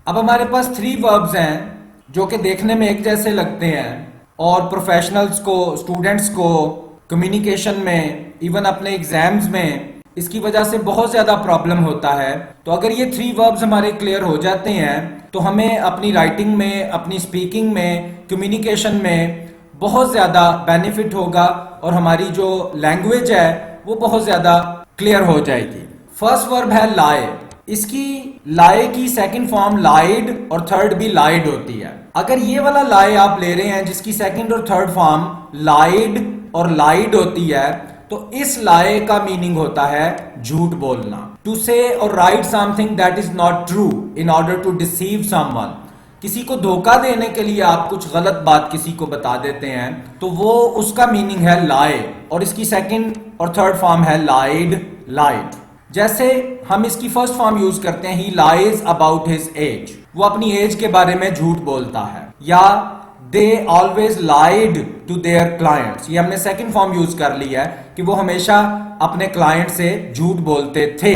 अब हमारे पास three verbs हैं जो कि देखने में एक जैसे लगते हैं और प्रोफेशनल्स को, स्टूडेंट्स को कम्युनिकेशन में, इवन अपने एग्जाम्स में इसकी वजह से बहुत ज़्यादा प्रॉब्लम होता है। तो अगर ये थ्री वर्ब्स हमारे क्लियर हो जाते हैं तो हमें अपनी राइटिंग में, अपनी स्पीकिंग में, कम्युनिकेशन में बहुत ज़्यादा बेनिफिट होगा और हमारी जो लैंग्वेज है वो बहुत ज़्यादा क्लियर हो जाएगी। फर्स्ट वर्ब है लाई। इसकी लाई की सेकंड फॉर्म लाइड और थर्ड भी लाइड होती है। अगर ये वाला लाई आप ले रहे हैं जिसकी सेकंड और थर्ड फॉर्म लाइड और लाइड होती है तो इस लाई का मीनिंग होता है झूठ बोलना। टू से और write something that is not true in order to deceive someone. किसी को धोखा देने के लिए आप कुछ गलत बात किसी को बता देते हैं तो वो उसका मीनिंग है लाई और इसकी सेकंड और थर्ड फॉर्म है लाइड, लाइड। जैसे हम इसकी फर्स्ट फॉर्म यूज करते हैं ही लाइज अबाउट हिज एज, वो अपनी एज के बारे में झूठ बोलता है। या they always lied to their clients, ये हमने सेकंड फॉर्म यूज कर लिया है कि वो हमेशा अपने क्लाइंट से झूठ बोलते थे।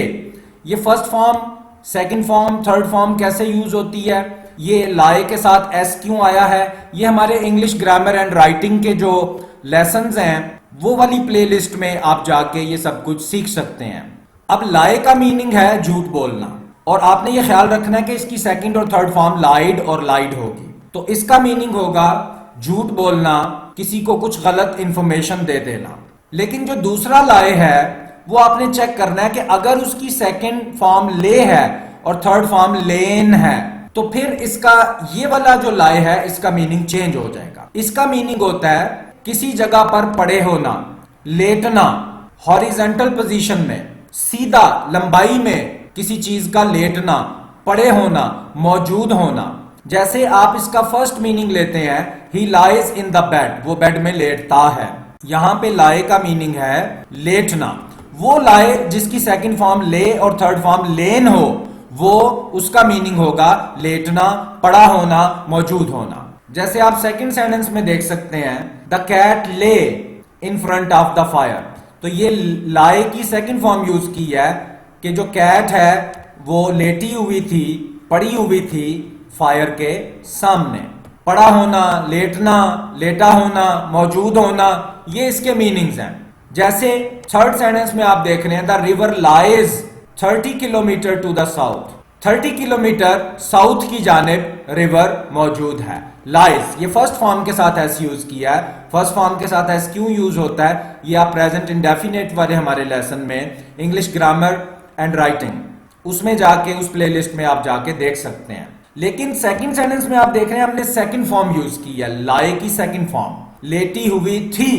ये first form, second form, third form कैसे यूज होती है, ये लाई के साथ एस क्यों आया है, ये हमारे इंग्लिश ग्रामर एंड राइटिंग के जो लेसन्स हैं वो वाली प्लेलिस्ट में आप जाके ये सब कुछ सीख सकते हैं। अब लाई का मीनिंग है झूठ बोलना और आपने ये ख्याल रखना है कि इसकी सेकंड और थर्ड फॉर्म लाइड और लाइड होगी। तो इसका मीनिंग होगा झूठ बोलना, किसी को कुछ गलत इंफॉर्मेशन दे देना। लेकिन जो दूसरा लाई है वो आपने चेक करना है कि अगर उसकी सेकंड फॉर्म ले है और थर्ड फॉर्म लेन है तो फिर इसका ये वाला जो लाई है इसका मीनिंग चेंज हो जाएगा। इसका मीनिंग होता है किसी जगह पर पड़े होना, लेटना, हॉरिजॉन्टल पोजीशन में, सीधा लंबाई में किसी चीज का लेटना, पड़े होना, मौजूद होना। जैसे आप इसका फर्स्ट मीनिंग लेते हैं ही लाइज इन द बेड, वो बेड में लेटता है। यहां पे लाई का मीनिंग है लेटना। वो लाई जिसकी सेकंड फॉर्म ले और थर्ड फॉर्म लेन हो वो उसका मीनिंग होगा लेटना, पड़ा होना, मौजूद होना। जैसे आप सेकंड सेंटेंस में देख सकते हैं द कैट ले in front of the fire, तो ये लाई की सेकंड फॉर्म यूज की है कि जो कैट है वो लेटी हुई थी, पड़ी हुई थी फायर के सामने। पड़ा होना, लेटना, लेटा होना, मौजूद होना, ये इसके मीनिंग्स हैं। जैसे थर्ड सेंटेंस में आप देख रहे हैं the river lies 30 kilometre to the south, 30 kilometre south की जानिब रिवर मौजूद है। लाइज ये फर्स्ट फॉर्म के साथ एस यूज किया है। फर्स्ट फॉर्म के साथ एस क्यों यूज होता है ये आप प्रेजेंट इंडेफिनेट वाले हमारे लेसन में इंग्लिश ग्रामर एंड राइटिंग उसमें जाके उस प्लेलिस्ट में आप जाके देख सकते हैं। लेकिन सेकंड सेंटेंस में आप देख रहे हैं हमने सेकंड फॉर्म यूज की है, लाई की सेकंड फॉर्म, लेटी हुई थी।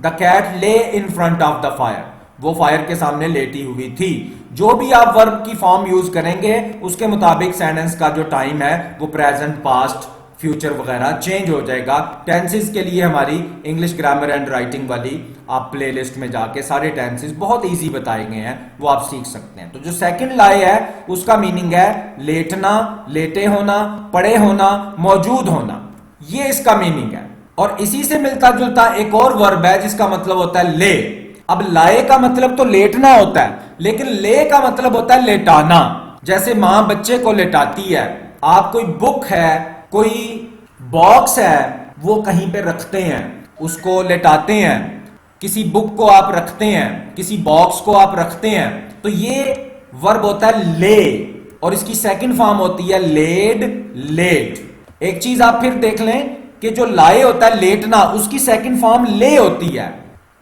द कैट ले in front of the fire, वो फायर के सामने लेटी हुई थी। जो भी आप वर्ब की फॉर्म यूज करेंगे उसके मुताबिक सेंटेंस का जो टाइम है वो प्रेजेंट, पास्ट, फ्यूचर वगैरह चेंज हो जाएगा। टेंसेस के लिए हमारी इंग्लिश ग्रामर एंड राइटिंग वाली आप प्लेलिस्ट में जाके सारे टेंसेस बहुत इजी बताए गए हैं, वो आप सीख सकते हैं। तो जो सेकंड लाई है उसका मीनिंग है लेटना, लेटे होना, पड़े होना, मौजूद होना, ये इसका मीनिंग है। और इसी से मिलता जुलता एक और वर्ब है जिसका मतलब होता है ले। अब लाए का मतलब तो लेटना होता है लेकिन ले का मतलब होता है लेटाना। जैसे मां बच्चे को लेटाती है, आप कोई बुक है, कोई बॉक्स है वो कहीं पे रखते हैं, उसको लेटाते हैं। किसी बुक को आप रखते हैं, किसी बॉक्स को आप रखते हैं, तो ये वर्ब होता है ले और इसकी सेकंड फॉर्म होती है लेड, लेट। एक चीज आप फिर देख लें कि जो लाए होता है लेटना उसकी सेकंड फॉर्म ले होती है,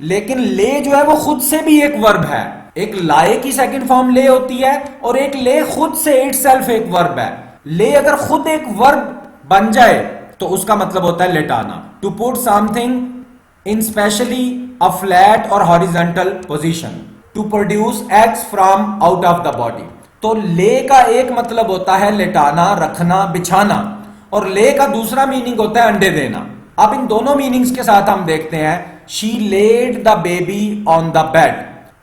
लेकिन ले जो है वो खुद से भी एक वर्ब है। एक लाए की सेकंड फॉर्म ले होती है और एक ले खुद से इटसेल्फ एक वर्ब है। ले अगर खुद एक वर्ब बन जाए तो उसका मतलब होता है लेटाना। To put something in specially a flat और horizontal position, to produce eggs from out of the body. तो ले का एक मतलब होता है लेटाना, रखना, बिछाना, और ले का दूसरा मीनिंग होता है अंडे देना। अब इन दोनों मीनिंग्स के साथ हम देखते हैं she laid the baby on the bed,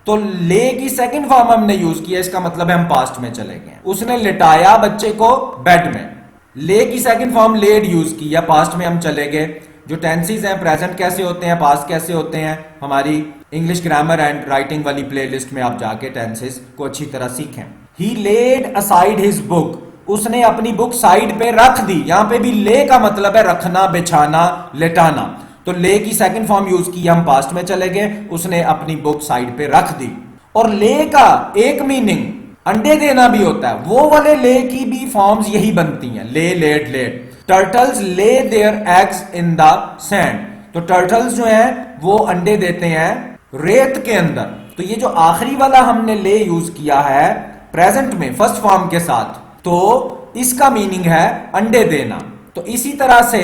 तो ले की सेकंड फॉर्म हमने यूज किया, इसका मतलब है हम पास्ट में चले गए, उसने लिटाया बच्चे को बेड में। ले की सेकंड फॉर्म लेड यूज किया, पास्ट में हम चले गए। जो टेंसेस हैं, प्रेजेंट कैसे होते हैं, पास्ट कैसे होते हैं, हमारी इंग्लिश ग्रामर एंड राइटिंग वाली प्लेलिस्ट में आप जाके टेंसेस को अच्छी तरह सीखें। ही लेड असाइड हिज बुक, उसने अपनी बुक साइड पे रख दी। यहां पे भी ले का मतलब है रखना, बिछाना, लेटाना। तो ले की सेकंड फॉर्म यूज की, हम पास्ट में चले गए, उसने अपनी बुक साइड पे रख दी। और ले का एक मीनिंग अंडे देना भी होता है, वो वाले ले की भी फॉर्म्स यही बनती हैं, lay, laid, laid. Turtles lay their eggs in the sand. तो टर्टल्स जो हैं वो अंडे देते हैं रेत के अंदर। तो ये जो आखिरी वाला हमने ले यूज किया है प्रेजेंट में फर्स्ट फॉर्म के साथ, तो इसका मीनिंग है अंडे देना। तो इसी तरह से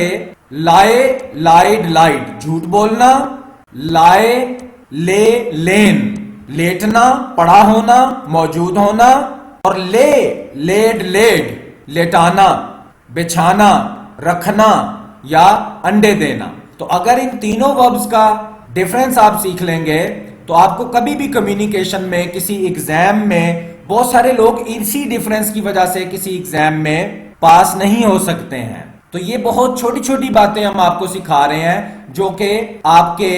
लाए, लाइड, लाइट झूठ बोलना, लाए, ले, लेन लेटना, पड़ा होना, मौजूद होना, और ले, लेड, लेड लेटाना, बिछाना, रखना या अंडे देना। तो अगर इन तीनों वर्ब्स का डिफरेंस आप सीख लेंगे तो आपको कभी भी कम्युनिकेशन में, किसी एग्जाम में, बहुत सारे लोग इसी डिफरेंस की वजह से किसी एग्जाम में पास नहीं हो सकते हैं। तो ये बहुत छोटी छोटी बातें हम आपको सिखा रहे हैं जो कि आपके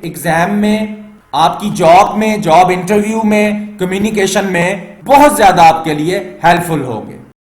एग्जाम में, आपकी जॉब में, जॉब इंटरव्यू में, कम्युनिकेशन में बहुत ज्यादा आपके लिए हेल्पफुल होंगे।